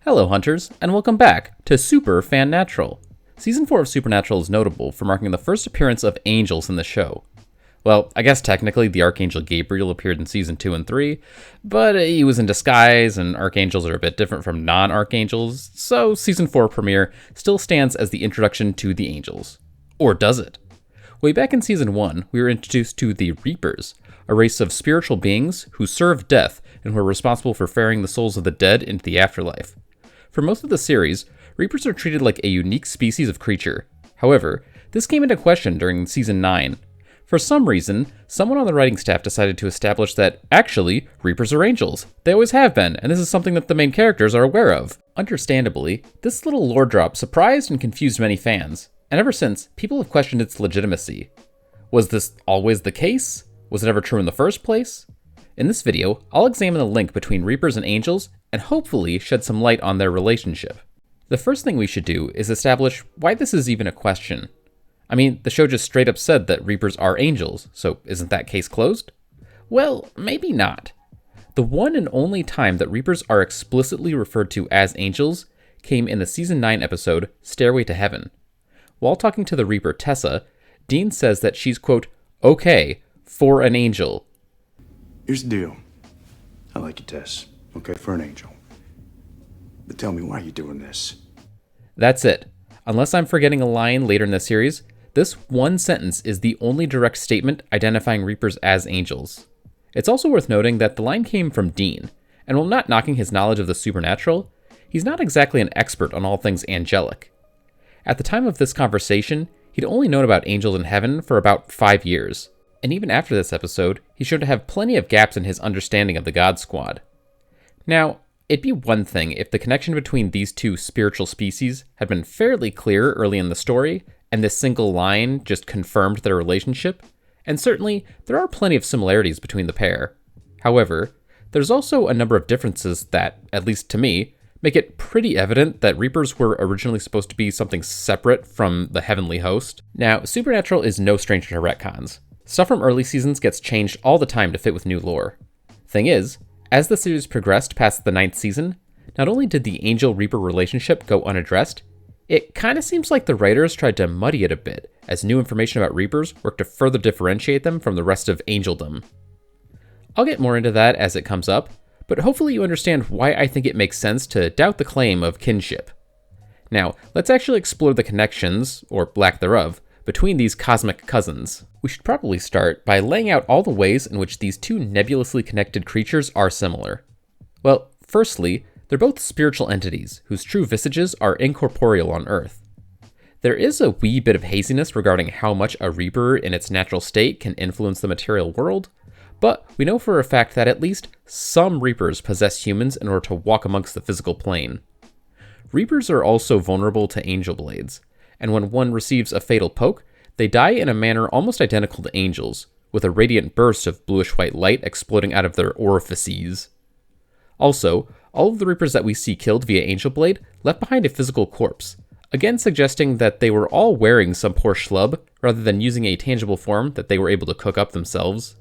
Hello Hunters, and welcome back to Super Fan Natural. Season 4 of Supernatural is notable for marking the first appearance of angels in the show. Well, I guess technically the Archangel Gabriel appeared in Season 2 and 3, but he was in disguise, and archangels are a bit different from non-archangels, so Season 4 premiere still stands as the introduction to the angels. Or does it? Way back in Season 1, we were introduced to the Reapers, a race of spiritual beings who serve death and who are responsible for ferrying the souls of the dead into the afterlife. For most of the series, Reapers are treated like a unique species of creature. However, this came into question during Season 9. For some reason, someone on the writing staff decided to establish that, actually, Reapers are angels. They always have been, and this is something that the main characters are aware of. Understandably, this little lore drop surprised and confused many fans, and ever since, people have questioned its legitimacy. Was this always the case? Was it ever true in the first place? In this video, I'll examine the link between Reapers and angels, and hopefully shed some light on their relationship. The first thing we should do is establish why this is even a question. I mean, the show just straight up said that Reapers are angels, so isn't that case closed? Well, maybe not. The one and only time that Reapers are explicitly referred to as angels came in the Season 9 episode, Stairway to Heaven. While talking to the Reaper Tessa, Dean says that she's, quote, okay, for an angel. Here's the deal. I like you, Tess. Okay, for an angel. But tell me, why are you doing this? That's it. Unless I'm forgetting a line later in the series, this one sentence is the only direct statement identifying Reapers as angels. It's also worth noting that the line came from Dean, and while not knocking his knowledge of the supernatural, he's not exactly an expert on all things angelic. At the time of this conversation, he'd only known about angels in heaven for about 5 years, and even after this episode, he's shown to have plenty of gaps in his understanding of the God Squad. Now, it'd be one thing if the connection between these two spiritual species had been fairly clear early in the story, and this single line just confirmed their relationship, and certainly there are plenty of similarities between the pair. However, there's also a number of differences that, at least to me, make it pretty evident that Reapers were originally supposed to be something separate from the heavenly host. Now, Supernatural is no stranger to retcons. Stuff from early seasons gets changed all the time to fit with new lore. Thing is, as the series progressed past the 9th season, not only did the Angel-Reaper relationship go unaddressed, it kinda seems like the writers tried to muddy it a bit, as new information about Reapers worked to further differentiate them from the rest of Angeldom. I'll get more into that as it comes up, but hopefully you understand why I think it makes sense to doubt the claim of kinship. Now, let's actually explore the connections, or lack thereof, between these cosmic cousins. We should probably start by laying out all the ways in which these two nebulously connected creatures are similar. Well, firstly, they're both spiritual entities whose true visages are incorporeal on Earth. There is a wee bit of haziness regarding how much a Reaper in its natural state can influence the material world, but we know for a fact that at least some Reapers possess humans in order to walk amongst the physical plane. Reapers are also vulnerable to angel blades, and when one receives a fatal poke, they die in a manner almost identical to angels, with a radiant burst of bluish-white light exploding out of their orifices. Also, all of the Reapers that we see killed via Angel Blade left behind a physical corpse, again suggesting that they were all wearing some poor schlub, rather than using a tangible form that they were able to cook up themselves.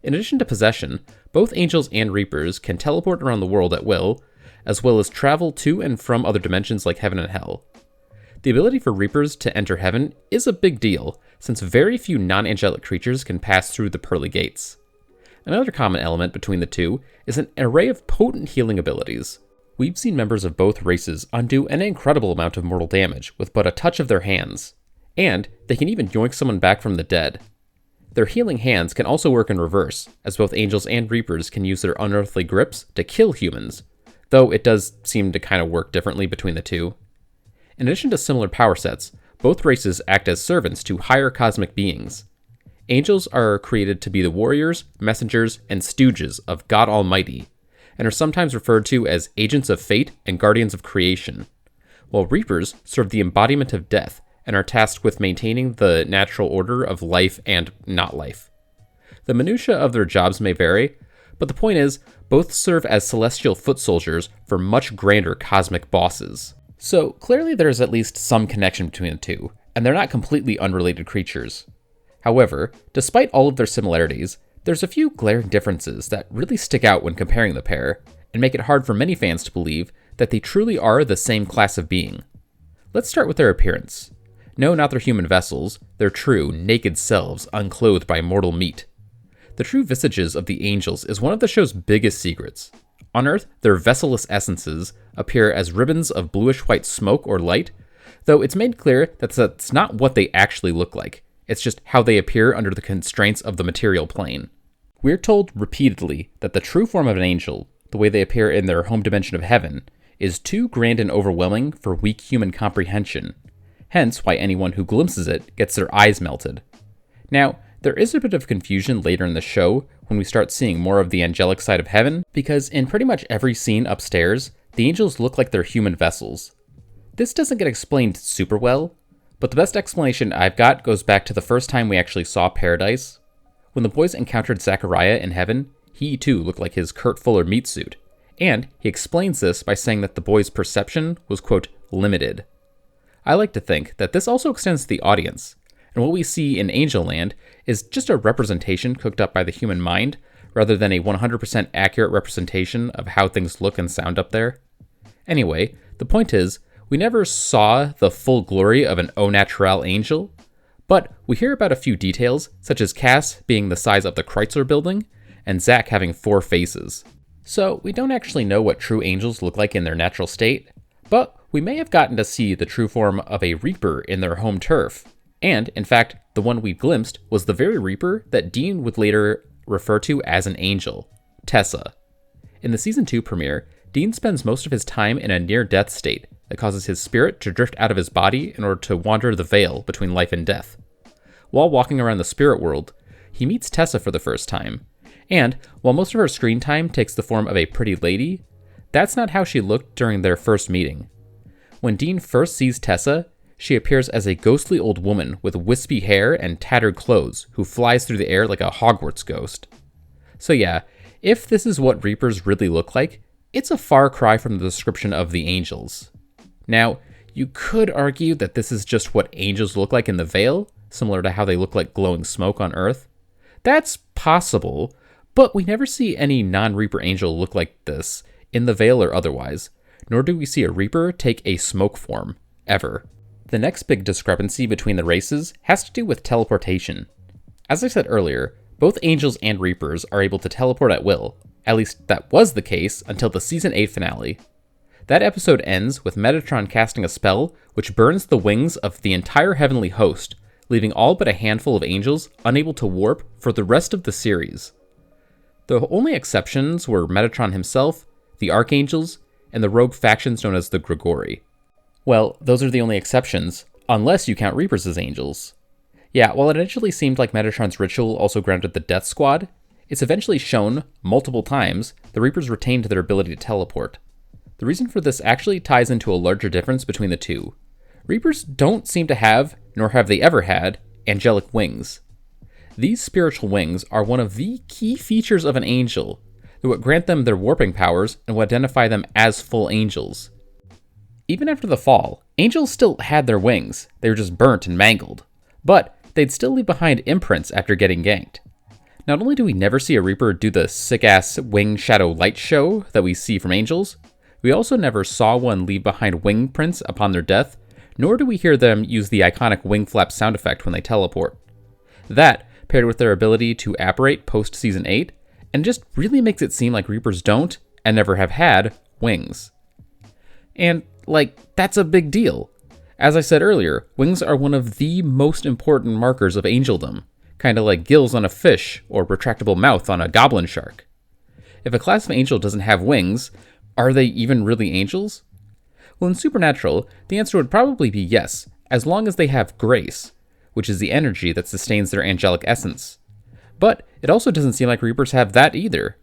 In addition to possession, both Angels and Reapers can teleport around the world at will, as well as travel to and from other dimensions like Heaven and Hell. The ability for Reapers to enter Heaven is a big deal, since very few non-angelic creatures can pass through the pearly gates. Another common element between the two is an array of potent healing abilities. We've seen members of both races undo an incredible amount of mortal damage with but a touch of their hands, and they can even yoink someone back from the dead. Their healing hands can also work in reverse, as both Angels and Reapers can use their unearthly grips to kill humans, though it does seem to kind of work differently between the two. In addition to similar power sets, both races act as servants to higher cosmic beings. Angels are created to be the warriors, messengers, and stooges of God Almighty, and are sometimes referred to as agents of fate and guardians of creation, while Reapers serve the embodiment of death and are tasked with maintaining the natural order of life and not life. The minutiae of their jobs may vary, but the point is, both serve as celestial foot soldiers for much grander cosmic bosses. So clearly there's at least some connection between the two, and they're not completely unrelated creatures. However, despite all of their similarities, there's a few glaring differences that really stick out when comparing the pair, and make it hard for many fans to believe that they truly are the same class of being. Let's start with their appearance. No, not their human vessels, their true, naked selves unclothed by mortal meat. The true visages of the angels is one of the show's biggest secrets. On Earth, their vesselless essences appear as ribbons of bluish-white smoke or light, though it's made clear that that's not what they actually look like. It's just how they appear under the constraints of the material plane. We're told repeatedly that the true form of an angel, the way they appear in their home dimension of heaven, is too grand and overwhelming for weak human comprehension, hence why anyone who glimpses it gets their eyes melted. Now, there is a bit of confusion later in the show when we start seeing more of the angelic side of heaven, because in pretty much every scene upstairs, the angels look like they're human vessels. This doesn't get explained super well, but the best explanation I've got goes back to the first time we actually saw Paradise. When the boys encountered Zachariah in heaven, he too looked like his Kurt Fuller meat suit, and he explains this by saying that the boys' perception was, quote, limited. I like to think that this also extends to the audience, and what we see in Angel Land is just a representation cooked up by the human mind, rather than a 100% accurate representation of how things look and sound up there. Anyway, the point is, we never saw the full glory of an au naturel angel, but we hear about a few details, such as Cass being the size of the Chrysler Building, and Zach having 4 faces. So we don't actually know what true angels look like in their natural state, but we may have gotten to see the true form of a Reaper in their home turf. And, in fact, the one we glimpsed was the very Reaper that Dean would later refer to as an angel, Tessa. In the Season 2 premiere, Dean spends most of his time in a near-death state that causes his spirit to drift out of his body in order to wander the veil between life and death. While walking around the spirit world, he meets Tessa for the first time, and while most of her screen time takes the form of a pretty lady, that's not how she looked during their first meeting. When Dean first sees Tessa, she appears as a ghostly old woman with wispy hair and tattered clothes who flies through the air like a Hogwarts ghost. So yeah, if this is what Reapers really look like, it's a far cry from the description of the angels. Now, you could argue that this is just what angels look like in the Veil, similar to how they look like glowing smoke on Earth. That's possible, but we never see any non-Reaper angel look like this, in the Veil or otherwise, nor do we see a Reaper take a smoke form, ever. The next big discrepancy between the races has to do with teleportation. As I said earlier, both angels and Reapers are able to teleport at will. At least that was the case until the Season 8 finale. That episode ends with Metatron casting a spell which burns the wings of the entire heavenly host, leaving all but a handful of angels unable to warp for the rest of the series. The only exceptions were Metatron himself, the Archangels, and the rogue factions known as the Grigori. Well, those are the only exceptions, unless you count Reapers as angels. Yeah, while it initially seemed like Metatron's ritual also grounded the Death Squad, it's eventually shown, multiple times, the Reapers retained their ability to teleport. The reason for this actually ties into a larger difference between the two. Reapers don't seem to have, nor have they ever had, angelic wings. These spiritual wings are one of the key features of an angel, that would grant them their warping powers and would identify them as full angels. Even after the fall, angels still had their wings, they were just burnt and mangled, but they'd still leave behind imprints after getting ganked. Not only do we never see a Reaper do the sick-ass wing shadow light show that we see from angels, we also never saw one leave behind wing prints upon their death, nor do we hear them use the iconic wing flap sound effect when they teleport. That, paired with their ability to apparate post-Season 8, and just really makes it seem like Reapers don't, and never have had, wings. And, that's a big deal. As I said earlier, wings are one of the most important markers of angeldom, kinda like gills on a fish, or retractable mouth on a goblin shark. If a class of angel doesn't have wings, are they even really angels? Well, in Supernatural, the answer would probably be yes, as long as they have grace, which is the energy that sustains their angelic essence. But it also doesn't seem like Reapers have that either.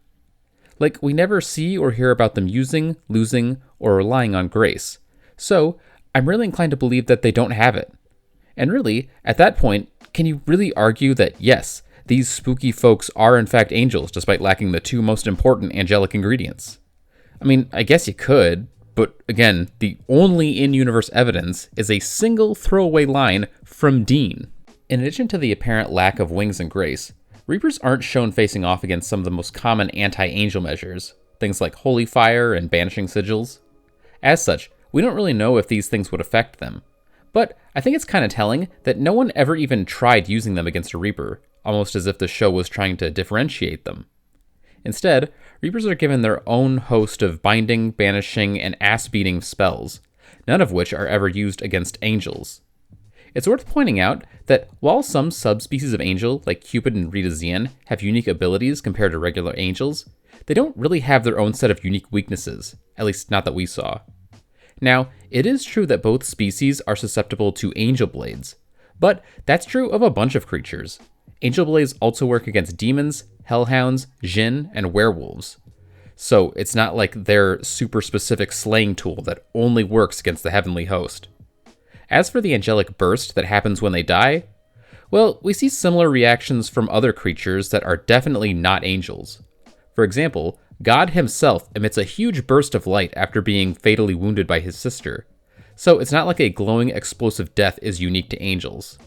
We never see or hear about them using, losing, or relying on grace. So, I'm really inclined to believe that they don't have it. And really, at that point, can you really argue that yes, these spooky folks are in fact angels despite lacking the two most important angelic ingredients? I mean, I guess you could, but again, the only in-universe evidence is a single throwaway line from Dean. In addition to the apparent lack of wings and grace, Reapers aren't shown facing off against some of the most common anti-angel measures, things like holy fire and banishing sigils. As such, we don't really know if these things would affect them. But I think it's kind of telling that no one ever even tried using them against a Reaper, almost as if the show was trying to differentiate them. Instead, Reapers are given their own host of binding, banishing, and ass-beating spells, none of which are ever used against angels. It's worth pointing out that while some subspecies of angel, like Cupid and Rita Zien, have unique abilities compared to regular angels, they don't really have their own set of unique weaknesses, at least not that we saw. Now, it is true that both species are susceptible to angel blades, but that's true of a bunch of creatures. Angel blades also work against demons, hellhounds, djinn, and werewolves. So it's not like they're super specific slaying tool that only works against the heavenly host. As for the angelic burst that happens when they die, well, we see similar reactions from other creatures that are definitely not angels. For example, God himself emits a huge burst of light after being fatally wounded by his sister, so it's not like a glowing explosive death is unique to angels.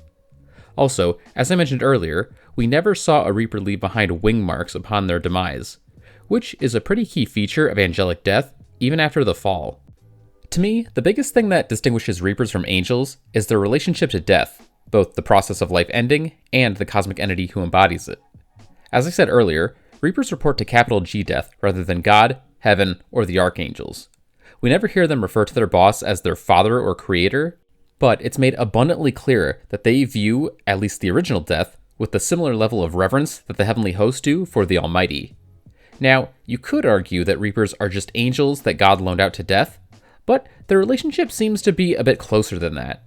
Also, as I mentioned earlier, we never saw a Reaper leave behind wing marks upon their demise, which is a pretty key feature of angelic death, even after the fall. To me, the biggest thing that distinguishes Reapers from angels is their relationship to death, both the process of life ending and the cosmic entity who embodies it. As I said earlier, Reapers report to capital G death rather than God, heaven, or the archangels. We never hear them refer to their boss as their father or creator, but it's made abundantly clear that they view, at least the original death, with the similar level of reverence that the heavenly hosts do for the Almighty. Now, you could argue that Reapers are just angels that God loaned out to death, but their relationship seems to be a bit closer than that.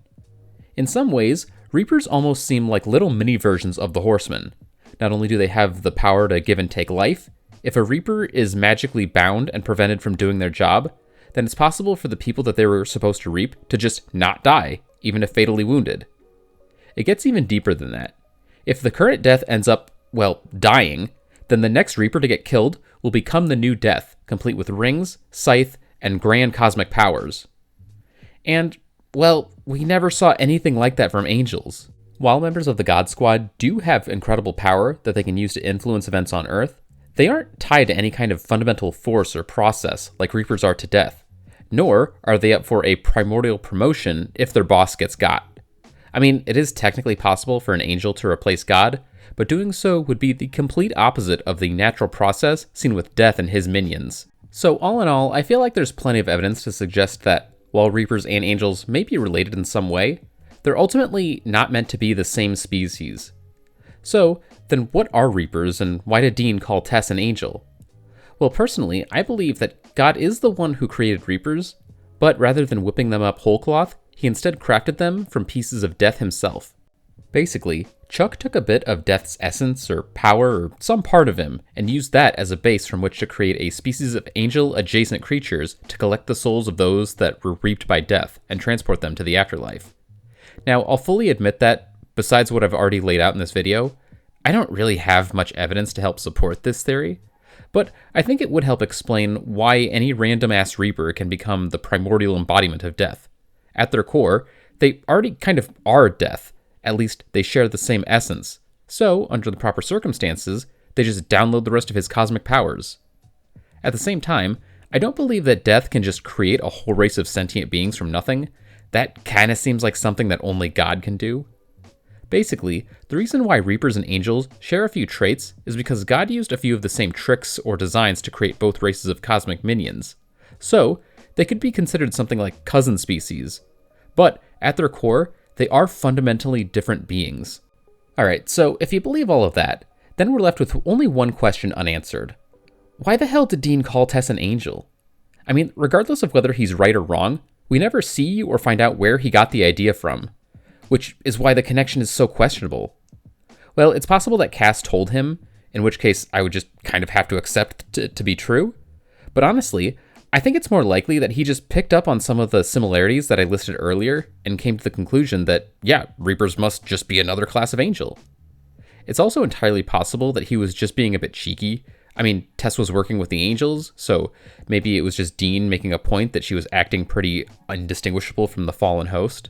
In some ways, Reapers almost seem like little mini versions of the Horsemen. Not only do they have the power to give and take life, if a Reaper is magically bound and prevented from doing their job, then it's possible for the people that they were supposed to reap to just not die, even if fatally wounded. It gets even deeper than that. If the current death ends up, well, dying, then the next Reaper to get killed will become the new death, complete with rings, scythe, and grand cosmic powers. And, well, we never saw anything like that from angels. While members of the God Squad do have incredible power that they can use to influence events on Earth, they aren't tied to any kind of fundamental force or process like Reapers are to death, nor are they up for a primordial promotion if their boss gets got. I mean, it is technically possible for an angel to replace God, but doing so would be the complete opposite of the natural process seen with Death and his minions. So all in all, I feel like there's plenty of evidence to suggest that, while Reapers and angels may be related in some way, they're ultimately not meant to be the same species. So, then what are Reapers, and why did Dean call Tess an angel? Well, personally, I believe that God is the one who created Reapers, but rather than whipping them up whole cloth, he instead crafted them from pieces of Death himself. Basically, Chuck took a bit of Death's essence or power or some part of him and used that as a base from which to create a species of angel-adjacent creatures to collect the souls of those that were reaped by Death and transport them to the afterlife. Now, I'll fully admit that, besides what I've already laid out in this video, I don't really have much evidence to help support this theory, but I think it would help explain why any random-ass Reaper can become the primordial embodiment of Death. At their core, they already kind of are Death. At least they share the same essence, so, under the proper circumstances, they just download the rest of his cosmic powers. At the same time, I don't believe that Death can just create a whole race of sentient beings from nothing. That kinda seems like something that only God can do. Basically, the reason why Reapers and Angels share a few traits is because God used a few of the same tricks or designs to create both races of cosmic minions. So, they could be considered something like cousin species. But, at their core, they are fundamentally different beings. Alright, so if you believe all of that, then we're left with only one question unanswered. Why the hell did Dean call Tess an angel? I mean, regardless of whether he's right or wrong, we never see or find out where he got the idea from, which is why the connection is so questionable. Well, it's possible that Cass told him, in which case I would just kind of have to accept it to be true, but honestly, I think it's more likely that he just picked up on some of the similarities that I listed earlier and came to the conclusion that, yeah, Reapers must just be another class of angel. It's also entirely possible that he was just being a bit cheeky. I mean, Tess was working with the angels, so maybe it was just Dean making a point that she was acting pretty indistinguishable from the fallen host.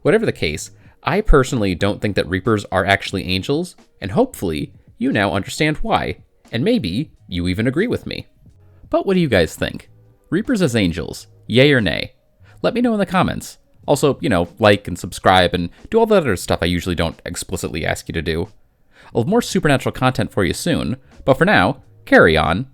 Whatever the case, I personally don't think that Reapers are actually angels, and hopefully, you now understand why, and maybe you even agree with me. But what do you guys think? Reapers as angels, Yay or nay? Let me know in the comments. Also, like and subscribe and do all the other stuff I usually don't explicitly ask you to do. I'll have more supernatural content for you soon, but for now, carry on